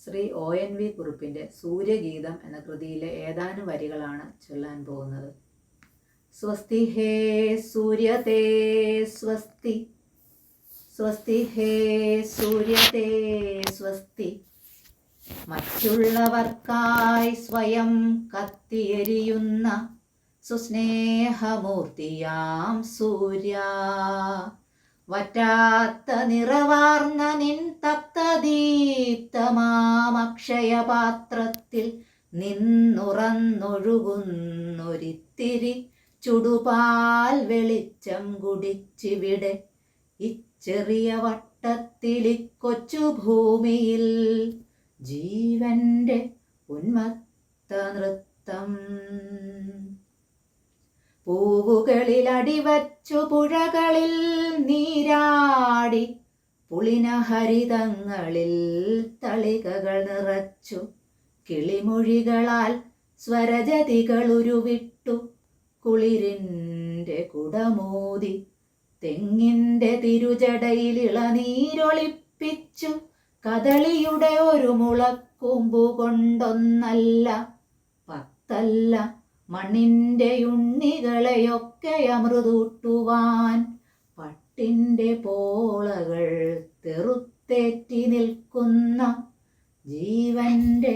Shri ONV കുറുപ്പിൻ്റെ സൂര്യഗീതം എന്ന കൃതിയിലെ ഏതാനും വരികളാണ് ചൊല്ലാൻ പോകുന്നത്. സ്വസ്തി ഹേ സൂര്യതേ സ്വസ്തി, സ്വസ്തി ഹേ സൂര്യതേ സ്വസ്തി. മറ്റുള്ളവർക്കായി സ്വയം കത്തിയെരിയുന്ന സുസ്നേഹമൂർത്തിയാം സൂര്യ, വറ്റാത്ത നിറവാർന്ന നിൻ തപ്തദീപ്തമാമക്ഷയപാത്രത്തിൽ നിന്നുറന്നൊഴുകുന്നൊരിത്തിരി ചുടുപാൽ വെളിച്ചം കുടിച്ചിവിടെ ഇച്ചെറിയ വട്ടത്തിലി കൊച്ചു ഭൂമിയിൽ ജീവന്റെ ഉന്മത്ത നൃത്തം. പൂവുകളിൽ അടിവച്ചു പുഴകളിൽ നീരാടി പുളിനഹരിതങ്ങളിൽ തളികകൾ നിറച്ചു കിളിമൊഴികളാൽ സ്വരജതികൾ ഉരുവിട്ടു കുളിരിൻ്റെ കുടമോതി തെങ്ങിൻ്റെ തിരുജടയിൽ ഇളനീരൊളിപ്പിച്ചു കദളിയുടെ ഒരു മുളക്കൂമ്പു കൊണ്ടൊന്നല്ല പത്തല്ല മണ്ണിൻ്റെ ഉണ്ണികളെയൊക്കെ അമൃതൂട്ടുവാൻ പട്ടിൻ്റെ പോളകൾ തെറുത്തേറ്റി നിൽക്കുന്ന ജീവന്റെ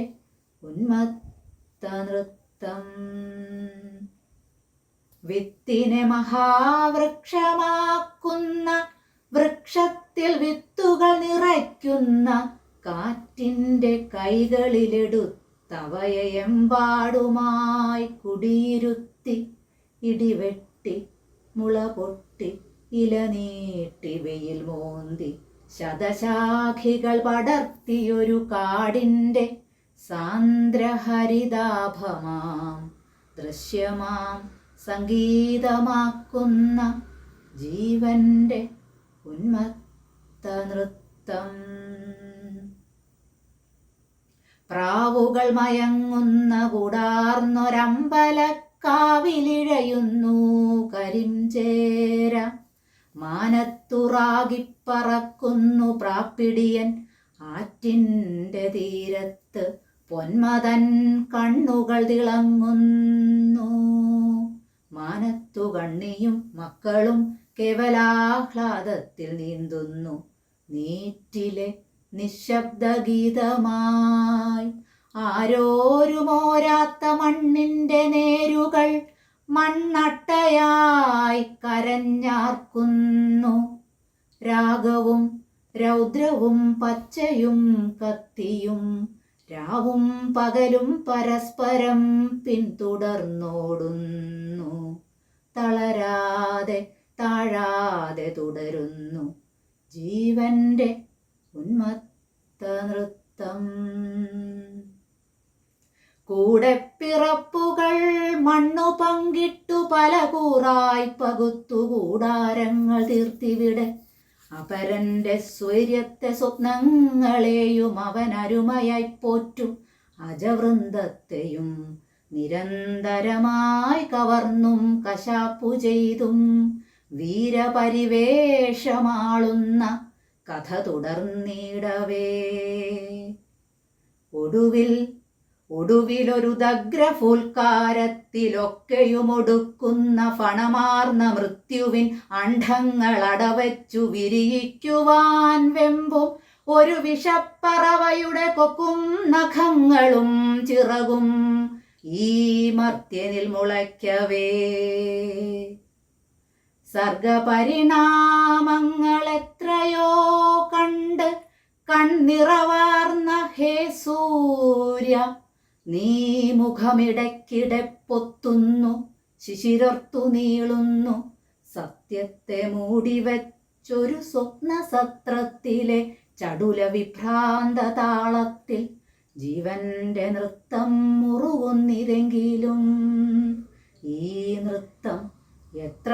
ഉന്മത്ത നൃത്തം. വിത്തിനെ മഹാവൃക്ഷമാക്കുന്ന വൃക്ഷത്തിൽ വിത്തുകൾ നിറയ്ക്കുന്ന കാറ്റിൻ്റെ കൈകളിലെടുത്തവയെമ്പാടുമായി കുടിയിരുത്തി ഇടിവെട്ടി മുള പൊട്ടി ഇല നീട്ടി വെയിൽ മോന്തി ശതശാഖികൾ പടർത്തിയൊരു കാടിൻ്റെ സാന്ദ്രഹരിതാഭമാം ദൃശ്യമാം സംഗീതമാക്കുന്ന ജീവന്റെ ഉന്മത്ത നൃത്തം. പ്രാവുകൾ മയങ്ങുന്ന കൂടാർന്നൊരമ്പലക്കാവിലിഴയുന്നു കരിഞ്ചേര, മാനത്തുറാകിപ്പറക്കുന്നു പ്രാപ്പിടിയൻ ആറ്റിൻ്റെ തീരത്ത് പൊന്മതൻ കണ്ണുകൾ തിളങ്ങുന്നു. മാനത്തു കണ്ണിയും മക്കളും കേവലാഹ്ലാദത്തിൽ നീന്തുന്നു നീറ്റിലെ നിശബ്ദഗീതമായി. ആരോരുമോരാത്ത മണ്ണിൻ്റെ നേരുകൾ മണ്ണട്ടയായി കരഞ്ഞാർക്കുന്നു. രാഗവും രൗദ്രവും പച്ചയും കത്തിയും രാവും പകലും പരസ്പരം പിന്തുടർന്നോടുന്നു. തളരാതെ താഴാതെ തുടരുന്നു ജീവന്റെ ഉന്മത്ത നൃത്തം. കൂടെ പിറപ്പുകൾ മണ്ണു പങ്കിട്ടു പല കൂറായി പകുത്തു കൂടാരങ്ങൾ തീർത്തിവിടെ അപരന്റെ സ്വൈര്യത്തെ സ്വപ്നങ്ങളെയും അവൻ അരുമയായി പോറ്റും അജവൃന്ദത്തെയും നിരന്തരമായി കവർന്നും കശാപ്പു ചെയ്തും വീരപരിവേഷമാളുന്ന കഥ തുടർന്നിടവേ ഒടുവിലൊരു ദഗ്രഫുൽക്കാരത്തിലൊക്കെയുമൊടുക്കുന്ന ഫണമാർന്ന മൃത്യുവിൻ അണ്ഡങ്ങൾ അടവച്ചു വിരിയിക്കുവാൻ വെമ്പും ഒരു വിഷപ്പറവയുടെ കൊക്കും നഖങ്ങളും ചിറകും ഈ മർത്യനിൽ മുളയ്ക്കവേ. സർഗപരിണാമങ്ങളെത്രയോ കണ്ട് കണ്ണിറവാർന്ന ഹേ സൂര്യ, നീ മുഖമിടയ്ക്കിടെ പൊത്തുന്നു ശിശിരർത്തു നീളുന്നു. സത്യത്തെ മൂടിവെച്ചൊരു സ്വപ്നസത്രത്തിലെ ചടുല വിഭ്രാന്ത താളത്തിൽ ജീവന്റെ നൃത്തം മുറുകുന്നിതെങ്കിലും ഈ നൃത്തം എത്ര